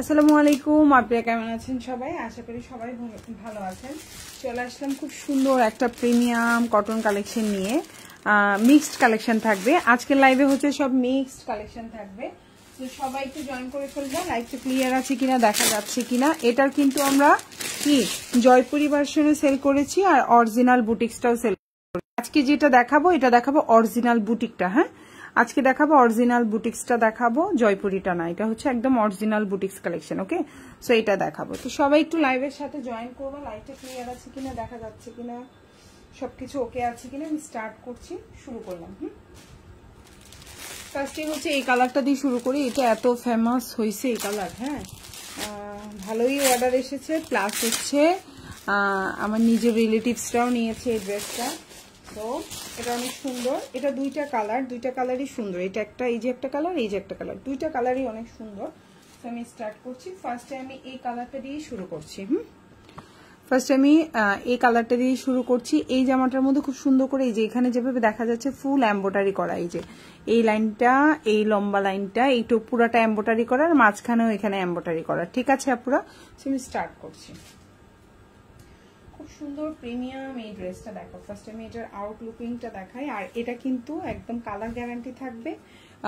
আসসালামু আলাইকুম, আপনারা কেমন আছেন সবাই? আশা করি সবাই ভালো আছেন। চলে আসলাম খুব সুন্দর একটা প্রিমিয়াম কটন কালেকশন নিয়ে। মিক্সড কালেকশন থাকবে আজকের লাইভে, হচ্ছে সব মিক্সড কালেকশন থাকবে। তো সবাই একটু জয়েন করে ফেলবো। লাইভটা ক্লিয়ার আছে কিনা, দেখা যাচ্ছে কিনা। এটার কিন্তু আমরা কি জয়পুরি ভার্সনে সেল করেছি আর অরিজিনাল বুটিক্সটাও সেল করেছি। আজকে যেটা দেখাবো এটা দেখাবো অরিজিনাল বুটিকটা। হ্যাঁ, আজকে দেখাবো অরিজিনাল বুটিক্সটা, দেখাবো জয়পুরিটা না। এটা হচ্ছে একদম অরিজিনাল বুটিক্স কালেকশন। ওকে, সো এটা দেখাবো। তো সবাই একটু লাইভের সাথে জয়েন করবো। লাইভটা ক্লিয়ার আছে কিনা, দেখা যাচ্ছে কিনা, সবকিছু ওকে আছে কিনা। আমি স্টার্ট করছি, শুরু করলাম। ফার্স্টে হচ্ছে এই কালারটা দিয়ে শুরু করি। এটা এত ফেমাস হয়েছে এই কালার। হ্যাঁ, ভালোই অর্ডার এসেছে, প্লাস হচ্ছে আমার নিজের রিলেটিভসরাও নিয়েছে এই ড্রেসটা। তো এটা অনেক সুন্দর। এটা দুইটা কালারই সুন্দর। এটা একটা, এই যে একটা কালার, এই যে একটা কালার, দুইটা কালারই অনেক সুন্দর। তো আমি স্টার্ট করছি। ফার্স্টে আমি এই কালারটা দিয়ে শুরু করছি। এই জামাটার মধ্যে খুব সুন্দর করে, এই যে এখানে যেভাবে দেখা যাচ্ছে ফুল এমব্রয়ডারি করা, এই যে এই লাইনটা, এই লম্বা লাইনটা, এইটা পুরাটা এমব্রয়ডারি করা, আর মাঝখানেও এখানে এমব্রয়ডারি করা। ঠিক আছে আপুরা, আমি স্টার্ট করছি। খুব সুন্দর প্রিমিয়াম এই ড্রেসটা দেখো। ফার্স্ট আমি এটার আউটলুকিংটা দেখাই। আর এটা কিন্তু একদম কালার গ্যারান্টি থাকবে।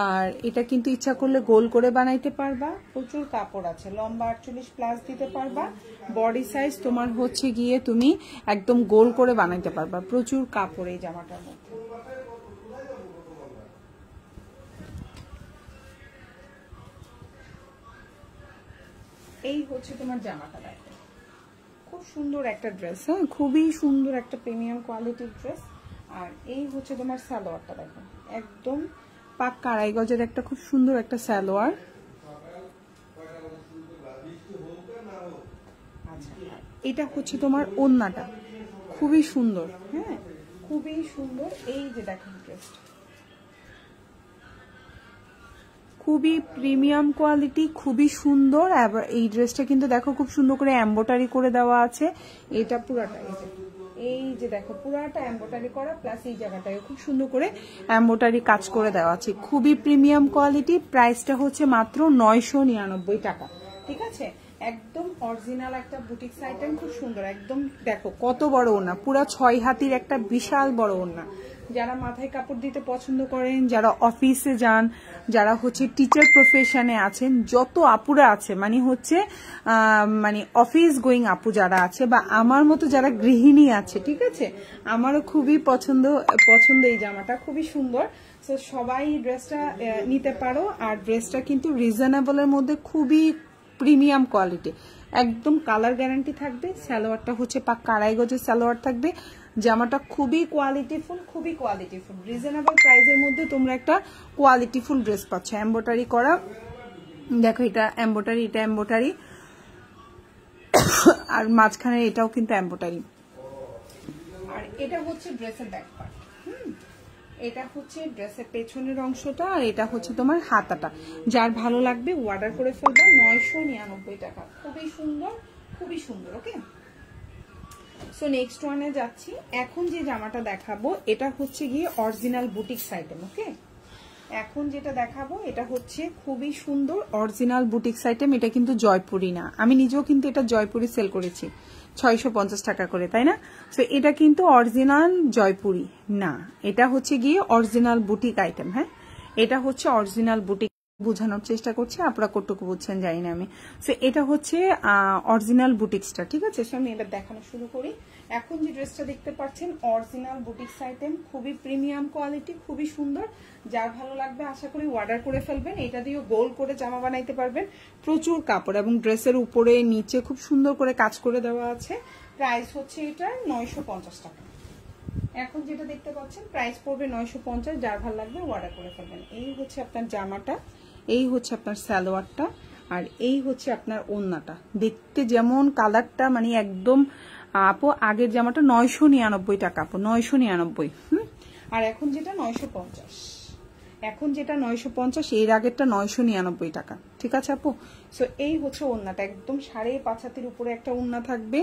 আর এটা কিন্তু ইচ্ছা করলে গোল করে বানাইতে পারবা। প্রচুর কাপড় আছে, লম্বা 48 প্লাস দিতে পারবা। বডি সাইজ তোমার হচ্ছে গিয়ে তুমি একদম গোল করে বানাইতে পারবা। প্রচুর কাপড় এই জামাটার মধ্যে। এই হচ্ছে তোমার জামাটা দেখো, খুব সুন্দর একটা ড্রেস। হ্যাঁ, খুবই সুন্দর একটা প্রিমিয়াম কোয়ালিটির ড্রেস। আর এই হচ্ছে তোমার সালোয়ারটা দেখো, একদম পাক্কা আড়াই গজের একটা খুব সুন্দর একটা সালোয়ার। আচ্ছা, এটা হচ্ছে তোমার ওড়নাটা, খুবই সুন্দর। হ্যাঁ, খুবই সুন্দর। এই যে দেখো ড্রেসটা, খুবই প্রিমিয়াম কোয়ালিটি, খুবই সুন্দর। আবার এই ড্রেসটা কিন্তু দেখো খুব সুন্দর করে এমব্রয়ডারি করে দেওয়া আছে। এটা পুরাটা, এই যে দেখো পুরাটা এমব্রয়ডারি করা, প্লাস এই জায়গাটায় খুব সুন্দর করে এমব্রয়ডারি কাজ করে দেওয়া আছে। খুবই প্রিমিয়াম কোয়ালিটি। প্রাইসটা হচ্ছে মাত্র 999 টাকা। ঠিক আছে, একদম অরিজিনাল একটা বুটিক্স আইটেম, খুব সুন্দর একদম। দেখো কত বড় ওড়না, পুরা 6 হাতির একটা বিশাল বড় ওড়না। যারা মাথায় কাপড় দিতে পছন্দ করেন, যারা অফিসে যান, যারা হচ্ছে টিচার প্রফেশনে আছেন, যত আপুরা আছে, মানে হচ্ছে মানে অফিস গোয়িং আপু যারা আছে, বা আমার মতো যারা গৃহিণী আছে, ঠিক আছে, আমারও খুবই পছন্দ এই জামাটা, খুবই সুন্দর। তো সবাই ড্রেসটা নিতে পারো। আর ড্রেসটা কিন্তু রিজনেবলের মধ্যে, খুবই প্রিমিয়াম কোয়ালিটি, একদম কালার গ্যারান্টি থাকবে। সালোয়ারটা হচ্ছে পাক্কা আড়াই গজের সালোয়ার থাকবে। জামাটা খুবই কোয়ালিটিফুল, রিজনেবল প্রাইসের মধ্যে তোমরা একটা কোয়ালিটিফুল ড্রেস পাচ্ছ। এমব্রয়ডারি করা দেখো, এটা এমব্রয়ডারি, আর মাঝখানে এটাও কিন্তু এমব্রয়ডারি। আর এটা হচ্ছে ড্রেসের ব্যাক পার্ট। এটা হচ্ছে ড্রেসের পেছনের অংশটা, আর এটা হচ্ছে তোমার হাতাটা। যার ভালো লাগবে অর্ডার করে ফেলবে। 999 টাকা। খুবই সুন্দর। ওকে, সো নেক্সট ওয়ানে যাচ্ছি। এখন যে জামাটা দেখাবো এটা হচ্ছে গিয়ে অরিজিনাল বুটিক্স আইটেম। ওকে, এখন যেটা দেখাবো এটা হচ্ছে খুবই সুন্দর অরিজিনাল বুটিক্স আইটেম। এটা কিন্তু জয়পুরি না, আমি নিজেও কিন্তু এটা জয়পুরি সেল করেছি 650 টাকা করে, তাই না? তো এটা কিন্তু অরিজিনাল জয়পুরি না, এটা হচ্ছে গিয়ে অরিজিনাল বুটিক আইটেম। হ্যাঁ, এটা হচ্ছে অরিজিনাল বুটিক। বোঝানোর চেষ্টা করছি, আপনারা কতটুকু বুঝছেন জানি না আমি। সো এটা হচ্ছে অরিজিনাল বুটিক্সটা। ঠিক আছে, সো আমি এবার দেখানো শুরু করি। এখন যে ড্রেসটা দেখতে পাচ্ছেন অরিজিনাল বুটিক্স আইটেম, খুবই প্রিমিয়াম কোয়ালিটি, খুবই সুন্দর। যার ভালো লাগবে আশা করি অর্ডার করে ফেলবেন। এটা দিয়েও গোল করে জামা বানাইতে পারবেন। প্রচুর কাপড়, এবং ড্রেসের উপরে নিচে খুব সুন্দর করে কাজ করে দেওয়া আছে। প্রাইস হচ্ছে এটার 950 টাকা। এখন যেটা দেখতে পাচ্ছেন প্রাইস পড়বে 950। যার ভালো লাগবে অর্ডার করে ফেলবেন। এই হচ্ছে আপনার জামাটা, এই হচ্ছে আপনার সালোয়ারটা, আর এই হচ্ছে আপনার ওড়নাটা। দেখতে যেমন কালারটা মানে একদম আপু, আগের জামাটা 999 টাকা আপু, 999। আর এখন যেটা 950, এর আগেরটা 999 টাকা। ঠিক আছে আপু, সো এই হচ্ছে ওড়নাটা, একদম 5.5 হাতের উপরে একটা ওড়না থাকবে।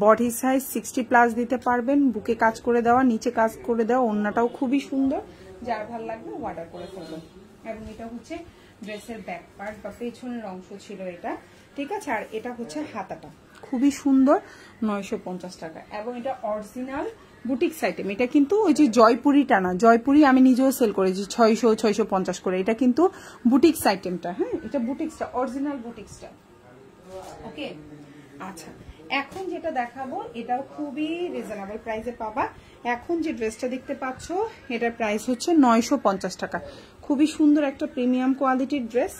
বডি সাইজ 60 প্লাস দিতে পারবেন। বুকে কাজ করে দেওয়া, নিচে কাজ করে দেওয়া, ওড়নাটাও খুবই সুন্দর। যার ভালো লাগবে অর্ডার করে ফেলবেন। এবং এটা হচ্ছে ড্রেসের ব্যাক পার্ট বা পেছনের অংশ ছিল এটা, ঠিক আছে। আর এটা হচ্ছে হাতাটা, খুবই সুন্দর, 950 টাকা। এবং এটা অরিজিনাল বুটিক্স আইটেম। এটা কিন্তু ওই যে জয়পুরি টানা, জয়পুরি আমি নিজেও সেল করেছি 600-650 করে। এটা কিন্তু বুটিক্স আইটেমটা, হ্যাঁ, এটা বুটিক্সটা, অরিজিনাল বুটিক্সটা, ওকে। আচ্ছা, এখন যেটা দেখাবো এটাও খুবই রিজনেবল প্রাইসে পাবা। এখন যে ড্রেসটা দেখতে পাচ্ছ এটার প্রাইস হচ্ছে 950 টাকা। খুবই সুন্দর একটা প্রিমিয়াম কোয়ালিটির ড্রেস।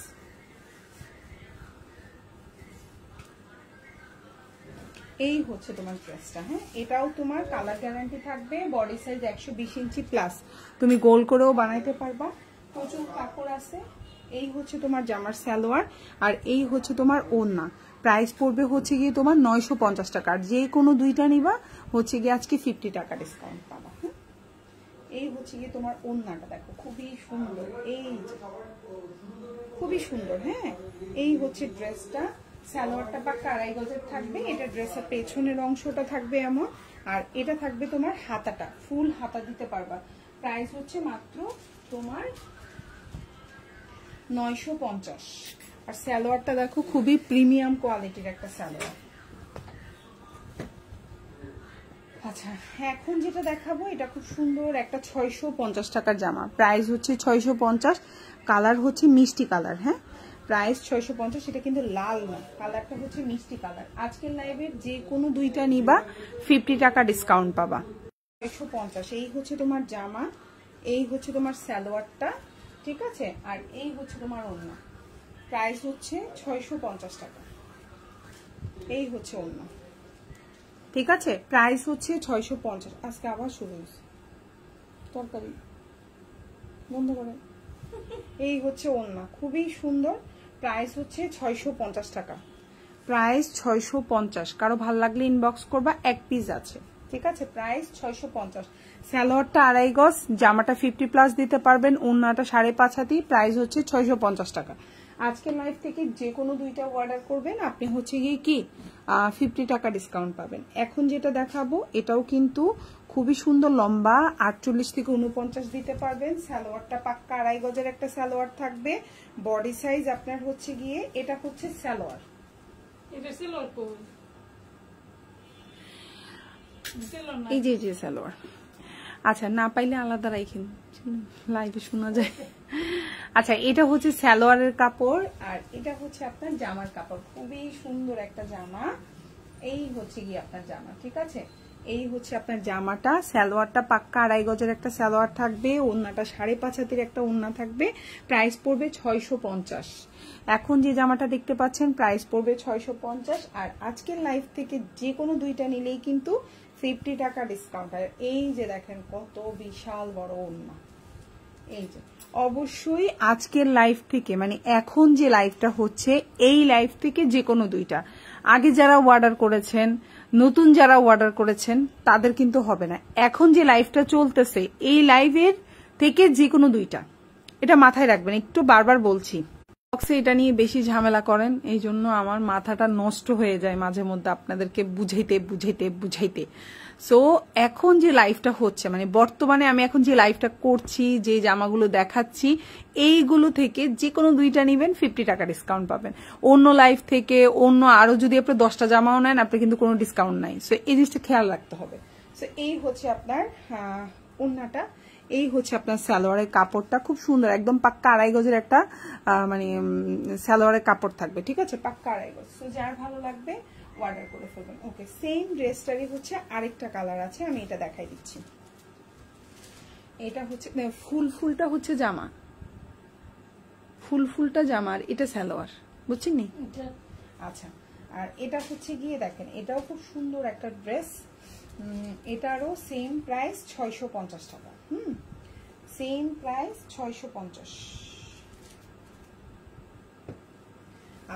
এই হচ্ছে তোমার ড্রেসটা, হ্যাঁ, এটাও তোমার কালার গ্যারান্টি থাকবে। বডি সাইজ 120 ইঞ্চি প্লাস, তুমি গোল করেও বানাইতে পারবা, প্রচুর কাপড় আছে। এই হচ্ছে তোমার জামার সালোয়ার, আর এই হচ্ছে তোমার ওড়না। প্রাইস পড়বে হচ্ছে গিয়ে তোমার 950 টাকা। আর যে কোনো দুইটা নিবা হচ্ছে গিয়ে আজকে 50 টাকা ডিসকাউন্ট পাবা। হ্যাঁ, এই হচ্ছে গিয়ে তোমার ওড়নাটা, দেখো খুবই সুন্দর, এই খুবই সুন্দর। হ্যাঁ, এই হচ্ছে ড্রেসটা, সালোয়ারটা পাক্কা 2.5 গজের থাকবে। এটা ড্রেসের পেছনের অংশটা থাকবে এমন, আর এটা থাকবে তোমার হাতাটা, ফুল হাতা দিতে পারবা। প্রাইস হচ্ছে মাত্র তোমার 950। আর সালোয়ারটা দেখো খুবই প্রিমিয়াম কোয়ালিটির একটা সালোয়ার। আচ্ছা, এখন যেটা দেখাবো এটা খুব সুন্দর একটা 650 টাকার জামা। প্রাইস হচ্ছে 650, কালার হচ্ছে মিষ্টি কালার। হ্যাঁ, প্রাইস 650। এটা কিন্তু লাল না, কালারটা হচ্ছে মিষ্টি কালার। আজকের লাইভের যে কোনো দুইটা নিবা 50 টাকা ডিসকাউন্ট পাবা। 650। এই হচ্ছে তোমার জামা, এই হচ্ছে তোমার সালোয়ারটা, ঠিক আছে। আর এই হচ্ছে তোমার ওড়না। প্রাইস হচ্ছে 650 টাকা। এই হচ্ছে ওড়না, ঠিক আছে। প্রাইস হচ্ছে 650। আজকে আবার শুরু হয়েছে তরকারি বন্ধ করে। এই হচ্ছে ওড়না, খুবই সুন্দর। প্রাইস হচ্ছে 650 টাকা। প্রাইস 650। কারো ভাল লাগলে ইনবক্স করবা, এক পিস আছে, ঠিক আছে। প্রাইস 650। সালোয়ারটা 2.5 গজ, জামাটা 50 প্লাস দিতে পারবেন, ওড়নাটা 5.5 হাতি। প্রাইস হচ্ছে 650 টাকা। আজকের লাইভ থেকে যে কোনো দুইটা অর্ডার করবেন আপনি হচ্ছে গিয়ে কি 50 টাকা ডিসকাউন্ট পাবেন। এখন যেটা দেখাবো এটাও কিন্তু খুবই সুন্দর, লম্বা 48 থেকে 49 দিতে পারবেন। সালোয়ারটা পাক্কা 2.5 গজের একটা সালোয়ার থাকবে। বডি সাইজ আপনার হচ্ছে গিয়ে, এটা হচ্ছে সালোয়ার, এই যে সালোয়ার। আচ্ছা, না পাইলে আলাদা রাখেন, লাইভে শোনা যায়। আচ্ছা, এটা হচ্ছে সালোয়ারের কাপড়, আর এটা হচ্ছে আপনার জামার কাপড়। খুবই সুন্দর একটা জামা। এই হচ্ছে গিয়ে আপনার জামা, ঠিক আছে। এই হচ্ছে আপনার জামাটা, সালোয়ারটা পাক্কা 2.5 গজের একটা সালোয়ার থাকবে, ওড়নাটা 5.5 হাতের একটা ওড়না থাকবে। প্রাইস পড়বে 650। এখন যে জামাটা দেখতে পাচ্ছেন প্রাইস পড়বে 650। আর আজকের লাইভ থেকে যে কোনো দুইটা নিলেই কিন্তু 50 টাকা ডিসকাউন্ট। আর এই যে দেখেন কত বিশাল বড় ওড়না। এই যে অবশ্যই আজকের লাইভ থেকে, মানে এখন যে লাইভটা হচ্ছে এই লাইভ থেকে যে কোনো দুইটা, আগে যারা অর্ডার করেছেন, নতুন যারা অর্ডার করেছেন তাদের কিন্তু হবে না। এখন যে লাইভটা চলতেছে এই লাইভের থেকে যে কোনো দুইটা, এটা মাথায় রাখবেন। একটু বারবার বলছি, বক্সে এটা নিয়ে বেশি ঝামেলা করেন, এই জন্য আমার মাথাটা নষ্ট হয়ে যায় মাঝে মধ্যে আপনাদেরকে বুঝাইতে। সো এখন যে লাইভটা হচ্ছে, মানে বর্তমানে আমি এখন যে লাইভটা করছি, যে জামাগুলো দেখাচ্ছি, এইগুলো থেকে যে কোনো দুইটা নিবেন 50 টাকা ডিসকাউন্ট পাবেন। অন্য লাইভ থেকে অন্য আরো যদি আপনি 10টা জামাও নেন, আপনি কিন্তু কোনো ডিসকাউন্ট নাই। সো এই জিনিসটা খেয়াল রাখতে হবে। সো এই হচ্ছে আপনার ওড়নাটা, এই হচ্ছে আপনার সালোয়ারের কাপড়টা, খুব সুন্দর, একদম পাক্কা 2.5 গজের একটা মানে সালোয়ারের কাপড় থাকবে, ঠিক আছে, পাক্কা 2.5 গজ। সো যার ভালো লাগবে অর্ডার করে ফেলবেন। ওকে, সেম ড্রেসটারই হচ্ছে আরেকটা কালার আছে, আমি এটা দেখাই দিচ্ছি। এটা হচ্ছে ফুলটা হচ্ছে জামা, ফুলটা জামা, আর এটা সালোয়ার, বুঝছেন নি? আচ্ছা, আর এটা হচ্ছে গিয়ে দেখেন, এটাও খুব সুন্দর একটা ড্রেস। এটারও সেম প্রাইস 650 টাকা। Same price 650।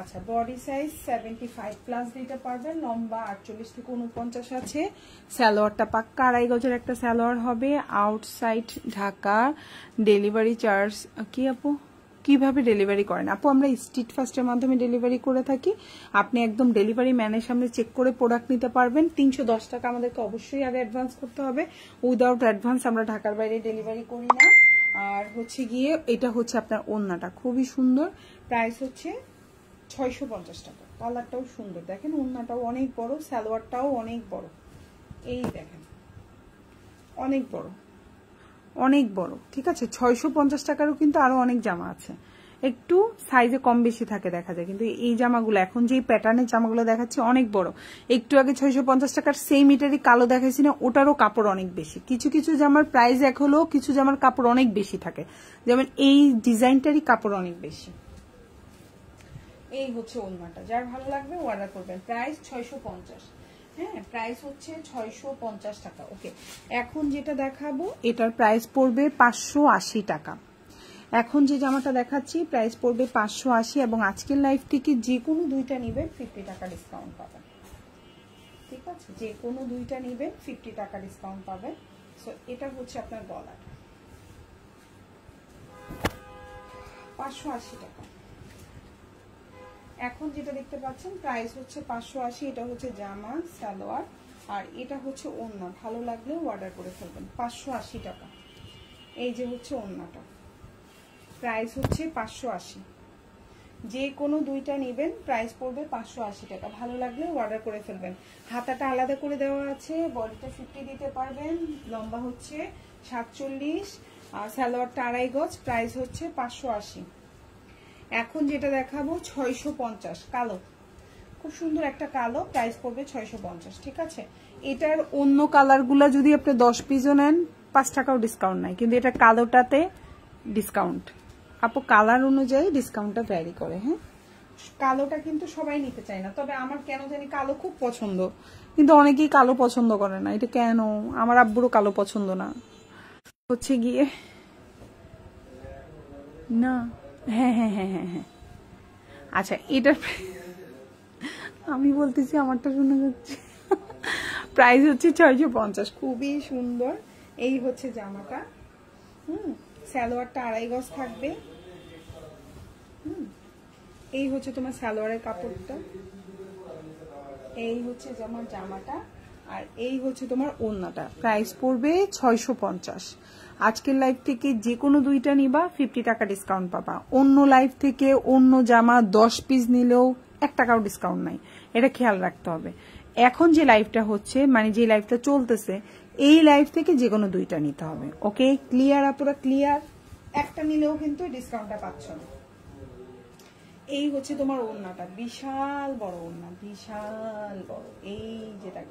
আচ্ছা, বডি সাইজ 75 প্লাস দিতে পারবেন, লম্বা 48 থেকে 49 আছে। সালোয়ারটা পাক্কা 2.5 গজের একটা সালোয়ার হবে। আউটসাইড ঢাকা, ডেলিভারি চার্জ কি আপু, কিভাবে ডেলিভারি করেন? আপু আমরা স্ট্রিট ফাস্টের মাধ্যমে ডেলিভারি করে থাকি। আপনি একদম ডেলিভারি ম্যানের সামনে চেক করে প্রোডাক্ট নিতে পারবেন। 310 টাকা আমাদেরকে অবশ্যই আগে অ্যাডভান্স করতে হবে। উইদাউট অ্যাডভান্স আমরা ঢাকার বাইরে ডেলিভারি করি না। আর হচ্ছে গিয়ে এটা হচ্ছে আপনার ওড়নাটা খুবই সুন্দর, প্রাইস হচ্ছে 650 টাকা। কালারটাও সুন্দর, দেখেন ওড়নাটাও অনেক বড়, সালোয়ারটাও অনেক বড়, এই দেখেন অনেক বড় অনেক বড়, ঠিক আছে। 650 টাকারও কিন্তু আরো অনেক জামা আছে, একটু সাইজে কম বেশি থাকে দেখা যায়, কিন্তু এই জামাগুলো এখন যে প্যাটার্নের জামাগুলো দেখাচ্ছি অনেক বড়। একটু আগে 650 টাকার সেম মিটারই কালো দেখাইছি না, ওটারও কাপড় অনেক বেশি। কিছু কিছু জামার প্রাইস এক হলেও কিছু জামার কাপড় অনেক বেশি থাকে, যেমন এই ডিজাইনটারই কাপড় অনেক বেশি। এই হচ্ছে ওড়নাটা, যার ভালো লাগবে অর্ডার করবেন, প্রাইস 650। হ্যাঁ, প্রাইস হচ্ছে 650 টাকা। ওকে, এখন যেটা দেখাবো এটার প্রাইস পড়বে 580 টাকা। এখন যে জামাটা দেখাচ্ছি প্রাইস পড়বে 580, এবং আজকের লাইভ থেকে যে কোনো দুইটা নিবেন 50 টাকা ডিসকাউন্ট পাবেন, ঠিক আছে। যে কোনো দুইটা নিবেন 50 টাকা ডিসকাউন্ট পাবেন। সো এটা হচ্ছে আপনার গলাটা, 580 টাকা। এখন যেটা দেখতে পাচ্ছেন প্রাইস হচ্ছে 580, এটা হচ্ছে জামা সালোয়ার, আর এটা হচ্ছে ওড়না। ভালো লাগলে অর্ডার করে ফেলবেন, 580 টাকা। এই যে হচ্ছে ওড়নাটা, প্রাইস হচ্ছে 580। যে কোনো দুইটা নেবেন প্রাইস পড়বে 580 টাকা। ভালো লাগলে অর্ডার করে ফেলবেন। হাতাটা আলাদা করে দেওয়া আছে, বডিটা 50 দিতে পারবেন, লম্বা হচ্ছে 47, আর সালোয়ারটা 2.5 গজ, প্রাইস হচ্ছে 580। এখন যেটা দেখাবো 650, কালো, খুব সুন্দর একটা কালো, প্রাইস পড়বে 650, ঠিক আছে। এটার অন্য কালারগুলো যদি আপনি 10 পিসও নেন 5 টাকাও ডিসকাউন্ট নাই, কিন্তু এটা কালোটাতে ডিসকাউন্ট। আপু কালার অনুযায়ী ডিসকাউন্টটা ভ্যারি করে। হ্যাঁ, কালোটা কিন্তু সবাই নিতে চায় না, তবে আমার কেন জানি কালো খুব পছন্দ, কিন্তু অনেকেই কালো পছন্দ করে না, এটা কেন? আমার আব্বুরও কালো পছন্দ না, হচ্ছে গিয়ে না। হ্যাঁ হ্যাঁ হ্যাঁ হ্যাঁ হ্যাঁ, আচ্ছা এটার আমি বলতেছি আমারটা শোনা যাচ্ছে। প্রাইস হচ্ছে 650, খুবই সুন্দর। এই হচ্ছে জামাটা, সালোয়ারটা 2.5 গজ থাকবে। এই হচ্ছে তোমার সালোয়ারের কাপড়টা, এই হচ্ছে তোমার জামাটা, আর এই হচ্ছে তোমার ওড়নাটা। প্রাইস পড়বে 650। আজকের লাইভ থেকে যে কোনো দুইটা নিবা 50 টাকা ডিসকাউন্ট পাবা। অন্য লাইভ থেকে অন্য জামা 10 পিস নিলেও 1 টাকাও ডিসকাউন্ট নাই, এটা খেয়াল রাখতে হবে। এখন যে লাইভটা হচ্ছে, মানে যে লাইভটা চলতেছে, এই লাইভ থেকে যে কোনো দুইটা নিতে হবে। ওকে, ক্লিয়ার আপুরা? ক্লিয়ার? একটা নিলেও কিন্তু ডিসকাউন্টটা পাচ্ছ না। এই হচ্ছে তোমার ওড়নাটা, বিশাল বড় ওড়না, বিশাল বড়। এই যেটা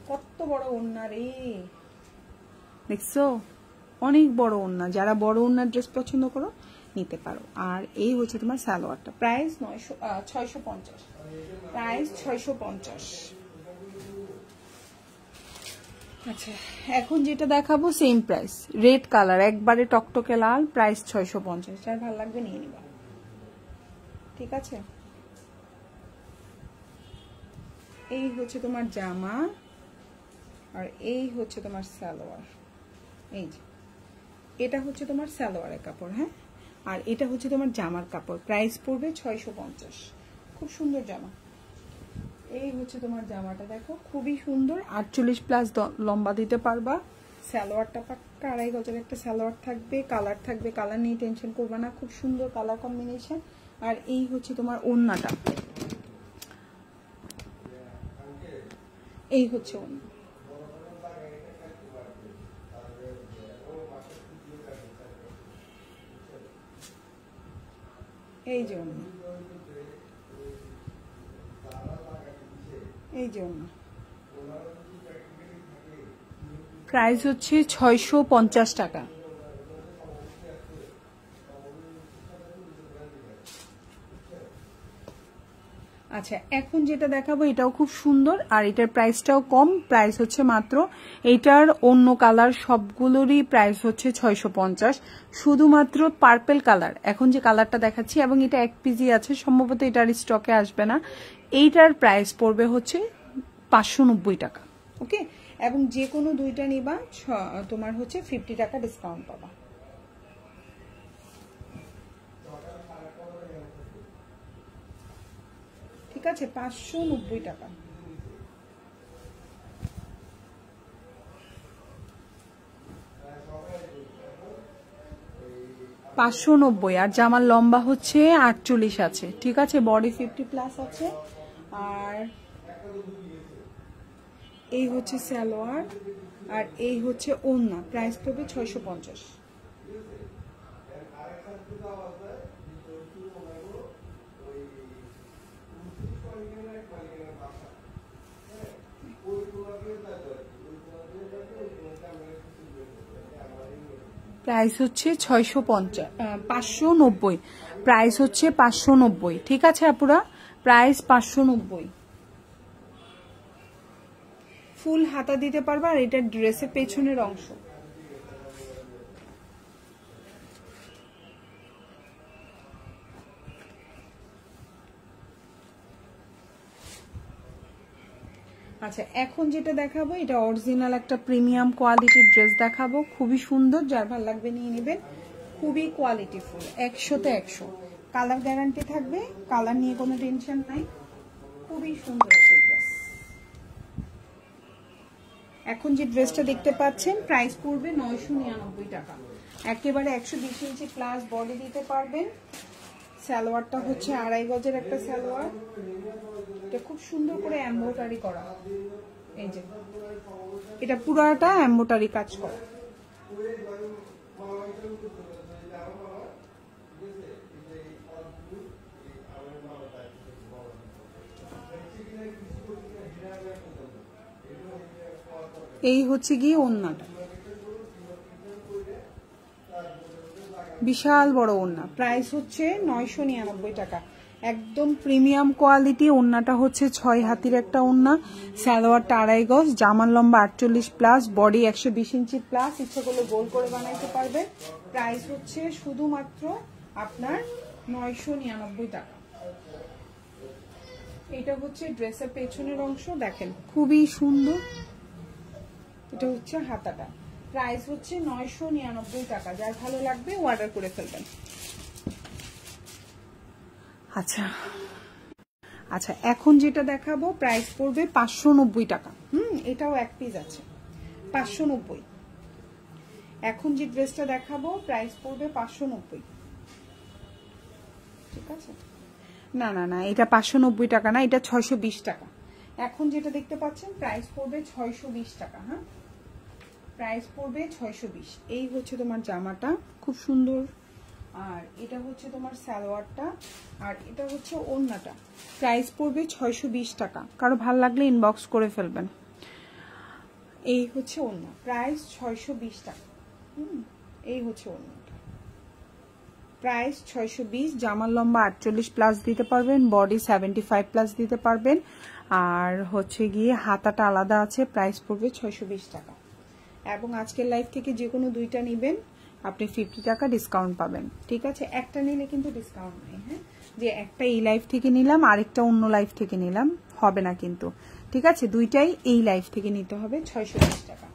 কত বড় ওড়না রে, দেখছো? অনেক বড় ওড়না। যারা বড় ওড়নার ড্রেস পছন্দ করো নিতে পারো। আর এই হচ্ছে তোমার সালোয়ারটা, প্রাইস 650, প্রাইস 650। আচ্ছা, এখন যেটা দেখাবো সেম প্রাইস, রেড কালার, একবারে টকটকে লাল, প্রাইস 650। যার ভালো লাগবে নিয়ে নিবা, ঠিক আছে। এই হচ্ছে তোমার জামা, আর এই হচ্ছে তোমার সালোয়ার। এই যে এটা হচ্ছে তোমার সালোয়ারের কাপড়, হ্যাঁ, আর এটা হচ্ছে তোমার জামার কাপড়। প্রাইস পড়বে 650, খুব সুন্দর জামা। এই হচ্ছে তোমার জামাটা, দেখো খুবই সুন্দর, 48 প্লাস লম্বা দিতে পারবা। সালোয়ারটা পাক্কা 2.5 গজের একটা সালোয়ার থাকবে, কালার থাকবে, কালার নিয়ে টেনশন করবা না, খুব সুন্দর কালার কম্বিনেশন। আর এই হচ্ছে তোমার ওড়নাটা, এই হচ্ছে ওড়না। এই যে ওড়না, এই যে ওড়না, প্রাইস হচ্ছে 650 টাকা। আচ্ছা, এখন যেটা দেখাবো এটাও খুব সুন্দর, আর এটার প্রাইসটাও কম, প্রাইস হচ্ছে মাত্র, এইটার অন্য কালার সবগুলোরই প্রাইস হচ্ছে 650, শুধুমাত্র পার্পেল কালার এখন যে কালারটা দেখাচ্ছি, এবং এটা 1 পিসই আছে, সম্ভবত এটার স্টকে আসবে না। এইটার প্রাইস পড়বে হচ্ছে 590 টাকা। ওকে, এবং যে কোনো দুইটা নিবা তোমার হচ্ছে 50 টাকা ডিসকাউন্ট পাবা, ঠিক আছে। 590 টাকা। 590 আর জামার লম্বা হচ্ছে 48 আছে, ঠিক আছে, বডি 50+ আছে। আর এই হচ্ছে সালোয়ার আর এই হচ্ছে ওড়না, প্রাইস পড়বে 650। প্রাইস হচ্ছে 590, প্রাইস হচ্ছে 590, ঠিক আছে আপুরা, প্রাইস 590। ফুল হাতা দিতে পারবা আর এটা ড্রেসের পেছনের অংশ। আচ্ছা, এখন যেটা দেখাবো এটা অরিজিনাল একটা প্রিমিয়াম কোয়ালিটির ড্রেস দেখাবো, খুবই সুন্দর, যার ভালো লাগবে নিয়ে নেবেন, খুবই কোয়ালিটিফুল, 100তে 100, কালার গ্যারান্টি থাকবে, কালার নিয়ে কোনো টেনশন নাই, খুবই সুন্দর একটা ড্রেস। এখন যে ড্রেসটা দেখতে পাচ্ছেন প্রাইস পড়বে 999 টাকা, একেবারে 120 ইঞ্চি প্লাস বডি দিতে পারবেন। সালোয়ারটা হচ্ছে 2.5 গজের একটা সালোয়ার, এটা খুব সুন্দর করে এমব্রয়ডারি করা, এই যে এটা পুরাটা এমব্রয়ডারি কাজ করা। এই হচ্ছে গিয়ে ওড়নাটা, বিশাল বড় ওড়না, প্রাইস হচ্ছে 999 টাকা, একদম প্রিমিয়াম কোয়ালিটি। ওড়নাটা হচ্ছে 6 হাতির একটা ওড়না, সালোয়ারটা 2.5 গজ, জামার লম্বা 48+, বডি 120 ইঞ্চি প্লাস, ইচ্ছা করলে গোল করে বানাইতে পারবেন। প্রাইস হচ্ছে শুধুমাত্র আপনার 999 টাকা। এটা হচ্ছে ড্রেসের পেছনের অংশ, দেখেন খুবই সুন্দর, এটা হচ্ছে হাতাটা, প্রাইস হচ্ছে 999 টাকা, যার ভালো লাগবে অর্ডার করে ফেলবেন। আচ্ছা আচ্ছা, এখন যেটা দেখাবো প্রাইস পড়বে 590 টাকা। এটাও এক পিস আছে, 590। এখন যে ড্রেসটা দেখাবো প্রাইস পড়বে 590, ঠিক আছে, না না না, এটা 590 টাকা না, এটা 620 টাকা। এখন যেটা দেখতে পাচ্ছেন প্রাইস পড়বে 620 টাকা। হ্যাঁ, প্রাইস পড়বে 620। এই হচ্ছে তোমার জামাটা, খুব সুন্দর, আর এটা হচ্ছে তোমার সালোয়ারটা, আর এটা হচ্ছে ওড়নাটা, প্রাইস পড়বে 620 টাকা। কারো ভালো লাগলে ইনবক্স করে ফেলবেন। এই হচ্ছে ওড়না, প্রাইস 620 টাকা। এই হচ্ছে ওড়নাটা, প্রাইস 620, জামার লম্বা 48+ দিতে পারবেন, বডি 75+ দিতে পারবেন, আর হচ্ছে গিয়ে হাতাটা আলাদা আছে, প্রাইস পড়বে 620 টাকা। এবং আজকের লাইভ থেকে যে কোনো দুইটা নেবেন আপনি 50 টাকা ডিসকাউন্ট পাবেন, ঠিক আছে, একটা নিলে কিন্তু ডিসকাউন্ট নেই। হ্যাঁ, যে একটা এই লাইভ থেকে নিলাম আরেকটা অন্য লাইভ থেকে নিলাম হবে না কিন্তু, ঠিক আছে, দুইটাই এই লাইভ থেকে নিতে হবে 620 টাকা।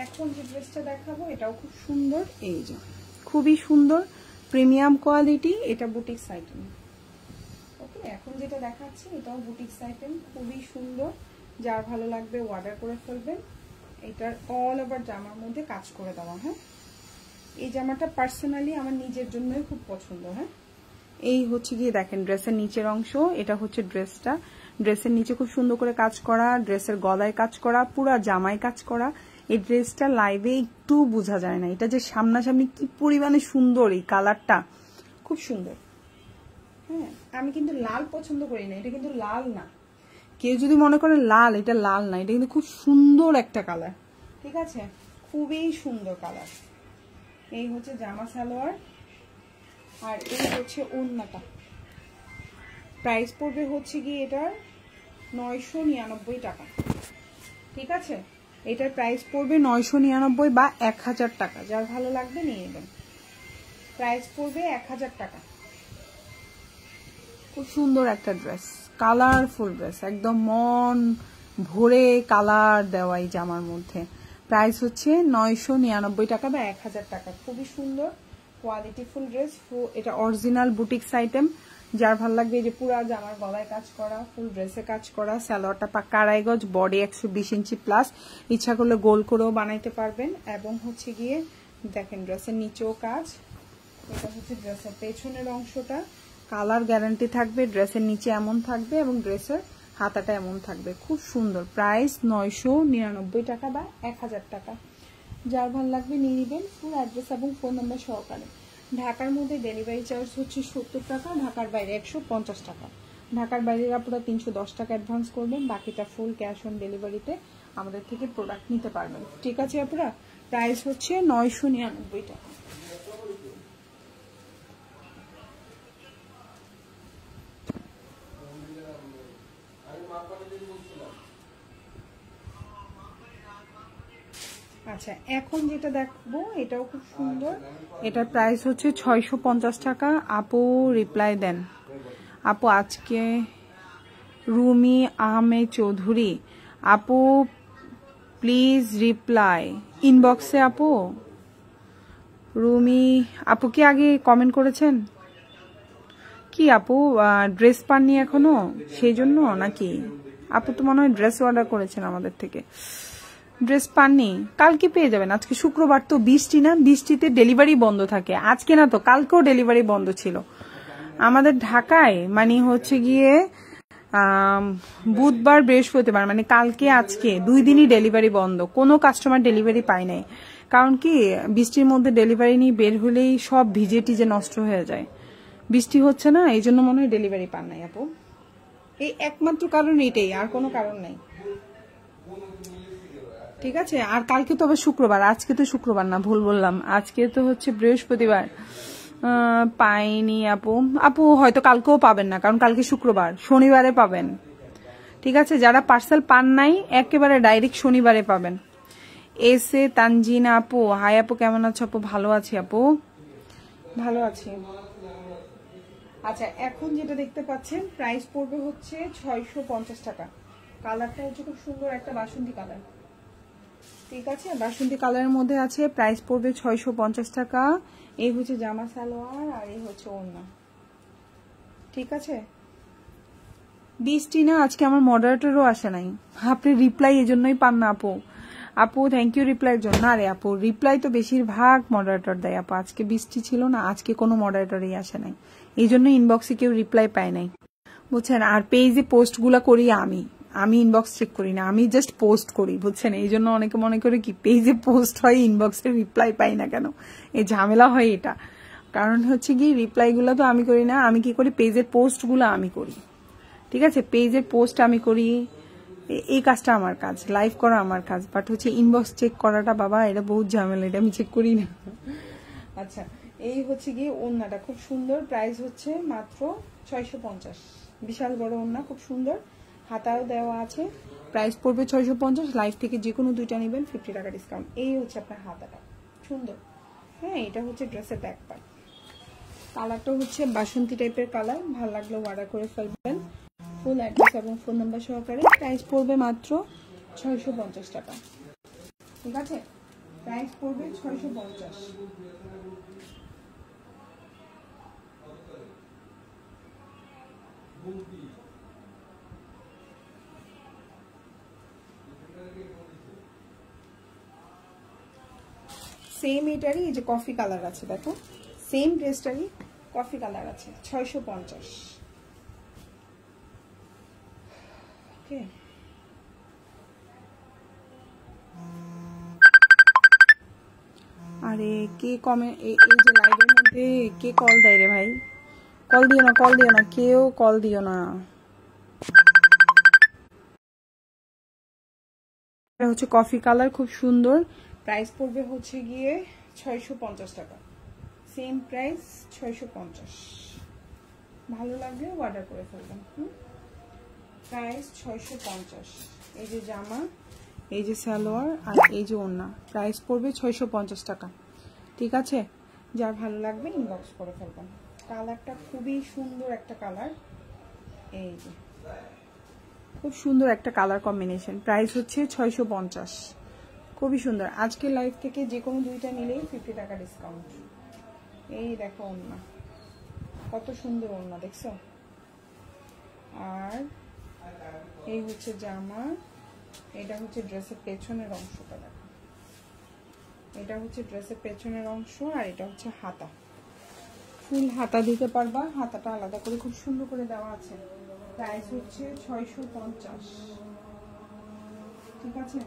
এখন যে ড্রেসটা দেখাবো এটাও খুব সুন্দর, এই যে খুবই সুন্দর প্রিমিয়াম কোয়ালিটি, এটা বুটিক্স আইটেম। ওকে, এখন যেটা দেখাচ্ছি এটাও বুটিক্স আইটেম, খুবই সুন্দর, যার ভালো লাগবে অর্ডার করে ফেলবেন। এটার অল ওভার জামার মধ্যে কাজ করে দেওয়া। হ্যাঁ, এই জামাটা পার্সোনালি আমার নিজের জন্যই খুব পছন্দ। হ্যাঁ, এই হচ্ছে গিয়ে দেখেন ড্রেসের নিচের অংশ, এটা হচ্ছে ড্রেসটা, ড্রেসের নিচে খুব সুন্দর করে কাজ করা, ড্রেসের গলায় কাজ করা, পুরা জামায় কাজ করা। এই ড্রেসটা লাইভে একটু বোঝা যায় না, এটা যে সামনাসামনি কি পরিমাণে সুন্দর, এই কালারটা খুব সুন্দর। হ্যাঁ, আমি কিন্তু লাল পছন্দ করি না, এটা কিন্তু লাল না, কেউ যদি মনে করে লাল, এটা লাল না, এটা কিন্তু খুব সুন্দর একটা কালার, ঠিক আছে, খুবই সুন্দর কালার। এই হচ্ছে জামা সালোয়ার, আর এই হচ্ছে ওড়নাটা, প্রাইস পড়বে হচ্ছে কি এটার 999 টাকা, ঠিক আছে, এটার প্রাইস পড়বে 999 বা 1000 টাকা, যার ভালো লাগবে নিয়ে নেবেন। প্রাইস পড়বে 1000 টাকা। খুব সুন্দর একটা ড্রেস, কালারফুল ড্রেস, একদম মন ভরে কালার দেওয়া এই জামার মধ্যে। প্রাইস হচ্ছে 999 টাকা বা 1000 টাকা, খুবই সুন্দর, কোয়ালিটিফুল ড্রেস, এটা অরিজিনাল বুটিক্স আইটেম। যার ভালো লাগবে, এই যে পুরা জামার গলায় কাজ করা, ফুল ড্রেসে কাজ করা, সালোয়ারটা পাক্কা আড়াই গজ, বডি 120 ইঞ্চি প্লাস, ইচ্ছা করলে গোল করেও বানাইতে পারবেন। এবং হচ্ছে গিয়ে দেখেন ড্রেসের নিচেও কাজ, এটা হচ্ছে ড্রেসের পেছনের অংশটা, কালার গ্যারান্টি থাকবে, ড্রেসের নিচে এমন থাকবে এবং ড্রেসের হাতাটা এমন থাকবে, খুব সুন্দর। প্রাইস 999 টাকা বা 1000 টাকা। যার ভালো লাগবে নিয়ে নেবেন, ফুল অ্যাড্রেস এবং ফোন নাম্বার সহকারে। ঢাকার মধ্যে ডেলিভারি চার্জ হচ্ছে 70 টাকা, ঢাকার বাইরে 150 টাকা। ঢাকার বাইরের আপনারা 310 টাকা অ্যাডভান্স করবেন, বাকিটা ফুল ক্যাশ অন ডেলিভারিতে আমাদের থেকে প্রোডাক্ট নিতে পারবেন। ঠিক আছে আপনারা, প্রাইস হচ্ছে 999 টাকা। আচ্ছা, এখন যেটা দেখবো এটাও খুব সুন্দর, এটার প্রাইস হচ্ছে 650 টাকা। আপু রিপ্লাই দেন। আপু আজকে রুমি আহমেদ চৌধুরী, আপু প্লিজ রিপ্লাই ইনবক্সে। আপু রুমি আপু কি আগে কমেন্ট করেছেন কি? আপু ড্রেস পাননি এখনো, সেই জন্য নাকি? আপু তো মনে হয় ড্রেস অর্ডার করেছেন আমাদের থেকে, ড্রেস পাননি। কালকে পেয়ে যাবেন, আজকে শুক্রবার তো, বৃষ্টি না, বৃষ্টিতে ডেলিভারি বন্ধ থাকে। আজকে না তো, কালকেও ডেলিভারি বন্ধ ছিল আমাদের ঢাকায়, মানে হচ্ছে গিয়ে বুধবার বৃহস্পতিবার, মানে কালকে আজকে 2 দিনই ডেলিভারি বন্ধ, কোনো কাস্টমার ডেলিভারি পায় নাই। কারণ কি, বৃষ্টির মধ্যে ডেলিভারি নিয়ে বের হলেই সব ভিজে টিজে নষ্ট হয়ে যায়, বৃষ্টি হচ্ছে না, এই জন্য মনে হয় ডেলিভারি পান নাই আপু। এই একমাত্র কারণ এটাই, আর কোনো কারণ নাই। ঠিক আছে, আর কালকে তো আবার শুক্রবার, আজকে তো শুক্রবার না, ভুল বললাম, আজকে তো হচ্ছে বৃহস্পতিবার। পাইনি আপু। আপু হয়তো কালকেও পাবেন না, কারণ কালকে শুক্রবার, শনিবারে পাবেন। ঠিক আছে, যারা পার্সেল পান নাই একেবারে ডাইরেক্ট শনিবারে পাবেন। এসে তানজিনা আপু, হাই আপু কেমন আছো? আপু ভালো আছি আপু, ভালো আছি। আচ্ছা, এখন যেটা দেখতে পাচ্ছেন প্রাইস পড়বে হচ্ছে 650 টাকা। কালারটা হচ্ছে খুব সুন্দর একটা বাসন্তী কালার। ঠিক আছে, বাসন্তী কালারের মধ্যে আছে, প্রাইস পড়বে 650 টাকা। এই হচ্ছে জামা সালোয়ার আর এই হচ্ছে ওড়না। ঠিক আছে, বৃষ্টি না, আজকে আমার মডারেটরও আসে নাই, আপনি রিপ্লাই এজন্যই পান না আপু। আপু থ্যাংক ইউ রিপ্লাইয়ের জন্য। আরে আপু রিপ্লাই তো বেশিরভাগ মডারেটর দেয় আপু, আজকে বৃষ্টি ছিল না, আজকে কোনো মডারেটরই আসে নাই, এই জন্য ইনবক্সে কেউ রিপ্লাই পায় নাই, বুঝছেন। আর পেজে পোস্টগুলা করি আমি ইনবক্স চেক করি না, আমি জাস্ট পোস্ট করি, বুঝছেন। এই জন্য অনেকে মনে করে কি পেজে পোস্ট হয়, ইনবক্সে রিপ্লাই পাই না কেন, এই ঝামেলা হয় এটা। কারণ হচ্ছে কি, রিপ্লাইগুলো তো আমি করি না, আমি কি করি, পেজের পোস্টগুলো আমি করি। ঠিক আছে, পেজের পোস্ট আমি করি, এই কাজটা আমার কাজ, লাইভ করা আমার কাজ। বাট হচ্ছে ইনবক্স চেক করাটা বাবা, এটা বহুত ঝামেলা, এটা আমি চেক করি না। আচ্ছা, এই হচ্ছে গিয়ে ওড়নাটা খুব সুন্দর, প্রাইস হচ্ছে মাত্র 650। বিশাল বড় ওড়না, খুব সুন্দর, হাতাও দেওয়া আছে, প্রাইস পড়বে 650। লাইভ থেকে যে কোনো 2টা নেবেন 50 টাকা ডিসকাউন্ট। এই হচ্ছে আপনার হাতাটা, সুন্দর। হ্যাঁ, এটা হচ্ছে ড্রেসের ব্যাক পার্ট। কালারটা হচ্ছে বাসন্তী টাইপের কালার, ভালো লাগলে অর্ডার করে ফেলবেন, ফুল অ্যাড্রেস এবং ফোন নাম্বার সহকারে। প্রাইস পড়বে মাত্র 650 টাকা। ঠিক আছে, প্রাইস পড়বে 650। সেম এটারই এই যে কফি কালার আছে, দেখো সেম ড্রেসটারই কফি কালার আছে, 650। ওকে, আরে কে কমেন্ট, এই যে লাইভের মধ্যে কে কল দেয় রে ভাই? কল দিও না, কল দিও না, কেউ কল দিও না। এটা হচ্ছে কফি কালার, খুব সুন্দর, প্রাইস পড়বে হচ্ছে গিয়ে 650 টাকা। Same price 650। ভালো লাগলে অর্ডার করে ফেলবেন। প্রাইস 650। এই যে জামা, এই যে সালোয়ার আর এই যে ওড়না, প্রাইস পড়বে 650 টাকা। ঠিক আছে, যার ভালো লাগবে ইনবক্স করে ফেলবেন। কালারটা খুবই সুন্দর একটা কালার, এই যে খুব সুন্দর একটা কালার কম্বিনেশন। প্রাইস হচ্ছে 650, খুবই সুন্দর। আজকের লাইভ থেকে যে কোনো 2টা নিলেই 50 টাকা ডিসকাউন্ট। এই দেখো ওড়না, কত সুন্দর ওড়না দেখছো। আর এই হচ্ছে জামা, এটা হচ্ছে ড্রেসের পেছনের অংশটা দেখো, এটা হচ্ছে ড্রেসের পেছনের অংশ, আর এটা হচ্ছে হাতা। ফুল হাতা দিতে পারবা, হাতাটা আলাদা করে খুব সুন্দর করে দেওয়া আছে। প্রাইস হচ্ছে 650, ঠিক আছে।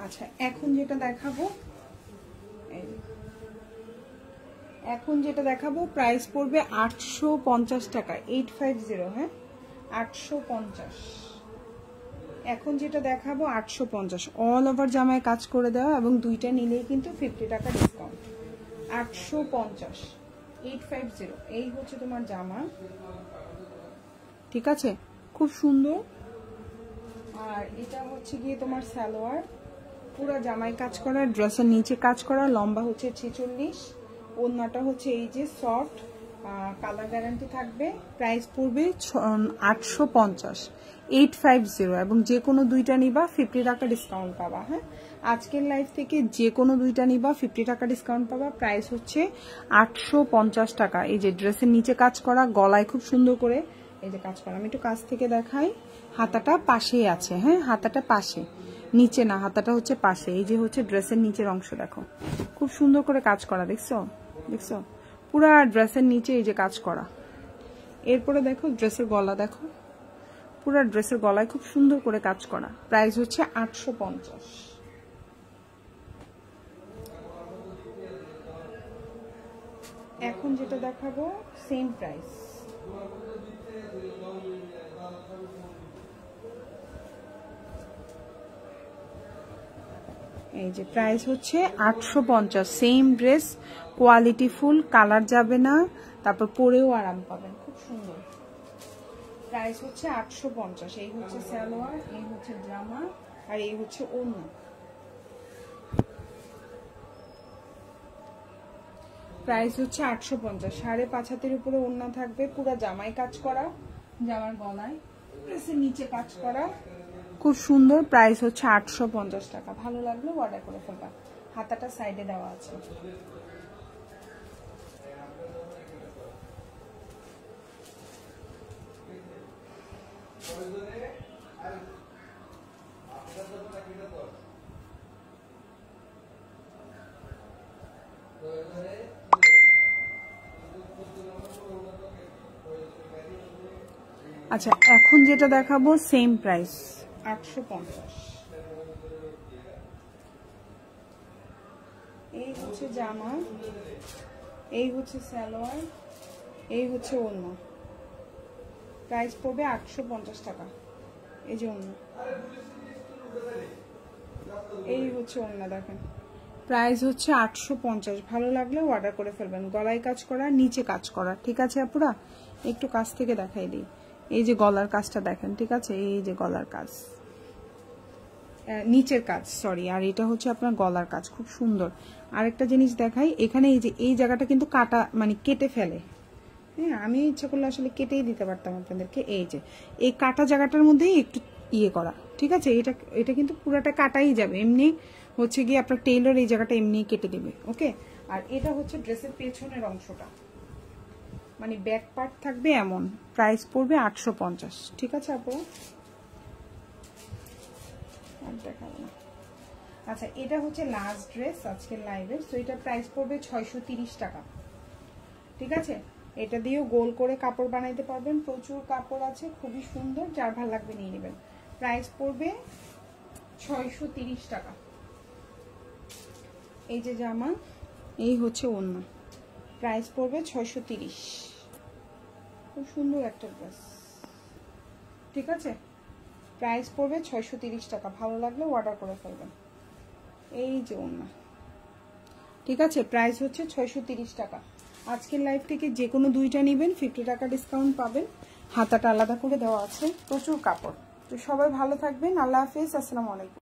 আচ্ছা এখন যেটা দেখাবো, প্রাইস পড়বে 850 টাকা, 850, হ্যাঁ 850। এখন যেটা দেখাবো 850, অল ওভার জামায় কাজ করে দেওয়া, এবং দুইটা নিলেই কিন্তু 50 টাকা ডিসকাউন্ট। 850, 850, এই হচ্ছে তোমার জামা, ঠিক আছে, খুব সুন্দর। আর এটা হচ্ছে গিয়ে তোমার সালোয়ার, পুরো জামায় কাজ করা, ড্রেসের নিচে কাজ করা, লম্বা হচ্ছে 46, ওড়নাটা হচ্ছে এই যে সফট, কালার গ্যারান্টি থাকবে। প্রাইস পড়বে 850, 850, এবং যে কোনো দুইটা নিবা 50 টাকা ডিসকাউন্ট পাবা। হ্যাঁ, আজকের লাইভ থেকে যে কোনো দুইটা নিবা 50 টাকা ডিসকাউন্ট পাবা। প্রাইস হচ্ছে 850 টাকা। এই যে ড্রেসের নিচে কাজ করা, গলায় খুব সুন্দর করে এই যে কাজ করা, আমি একটু কাছ থেকে দেখাই। হাতাটা পাশেই আছে, হ্যাঁ হাতাটা পাশে, নিচে না, হাতাটা হচ্ছে পাশে। এই যে হচ্ছে ড্রেসের নিচের অংশ দেখো, খুব সুন্দর করে কাজ করা, দেখছো দেখছো, পুরা ড্রেসের নিচে এই যে কাজ করা। এরপরে দেখো ড্রেসের গলা, দেখো পুরা ড্রেসের গলায় খুব সুন্দর করে কাজ করা। প্রাইস হচ্ছে 850। এখন যেটা দেখাবো সেম প্রাইস, এই যে প্রাইস হচ্ছে 850, same dress, quality full, colour যাবে না, তারপর পরেও আরাম পাবেন, খুব সুন্দর। প্রাইস হচ্ছে 850। এই হচ্ছে সালোয়ার, এই হচ্ছে জামা, আর এই হচ্ছে ওড়না। প্রাইস হচ্ছে 850, 5.5 হাতের উপরে ওড়না থাকবে, পুরো জামায় কাজ করা, জামার গলায় ড্রেসের নিচে কাজ করা, খুব সুন্দর। প্রাইস হচ্ছে 850 টাকা। ভালো লাগলো অর্ডার করে ফেলবা। হাতাটা সাইডে দেওয়া আছে। আচ্ছা এখন যেটা দেখাবো সেম প্রাইস 850। এই হচ্ছে জামা, এই হচ্ছে সালোয়ার, এই হচ্ছে ওড়না। প্রাইস পড়বে 850 টাকা। এই যে ওড়না, এই হচ্ছে ওড়না দেখেন, প্রাইস হচ্ছে 850। ভালো লাগলে অর্ডার করে ফেলবেন। গলায় কাজ করা, নিচে কাজ করা, ঠিক আছে আপুরা? একটু কাছ থেকে দেখাই দিই। এই যে গলার কাজটা দেখেন, ঠিক আছে, এই যে গলার কাজ, নিচের কাজ সরি, আর এটা হচ্ছে আপনার গলার কাজ, খুব সুন্দর। আরেকটা জিনিস দেখাই, এখানে এই যে এই জায়গাটা কিন্তু কাটা, মানে কেটে ফেলে, হ্যাঁ আমি ইচ্ছা করলে আসলে কেটেই দিতে পারতাম আপনাদেরকে। এই যে এই কাটা জায়গাটার মধ্যেই একটু ইয়ে করা, ঠিক আছে, এটা কিন্তু পুরোটা কাটাই যাবে, এমনি হচ্ছে গিয়ে আপনার টেইলর এই জায়গাটা এমনি কেটে দেবে, ওকে। আর এটা হচ্ছে ড্রেসের পেছনের অংশটা, মানে ব্যাক পার্ট থাকবে এমন। প্রাইস পড়বে 850, ঠিক আছে আপনারা? দেখাবো না। আচ্ছা এটা হচ্ছে লাস্ট ড্রেস আজকের লাইভের, তো এটা প্রাইস পড়বে 630 টাকা, ঠিক আছে। এটা দিয়েও গোল করে কাপড় বানাইতে পারবেন, প্রচুর কাপড় আছে, খুবই সুন্দর, যার ভালো লাগবে নিয়ে নেবেন। প্রাইস পড়বে 630 টাকা। এই যে জামা, এই হচ্ছে ওড়না, প্রাইস পড়বে 630। খুব সুন্দর একটা ড্রেস, ঠিক আছে। প্রাইস পড়বে 630 টাকা। ভালো লাগলে অর্ডার করে ফেলবেন। এই যে ওড়না, ঠিক আছে, প্রাইস হচ্ছে 630 টাকা। আজকের লাইভ থেকে যে কোনো দুইটা নেবেন 50 টাকা ডিসকাউন্ট পাবেন। হাতাটা আলাদা করে দেওয়া আছে, প্রচুর কাপড়। তো সবাই ভালো থাকবেন, আল্লাহ হাফেজ, আসসালামু আলাইকুম।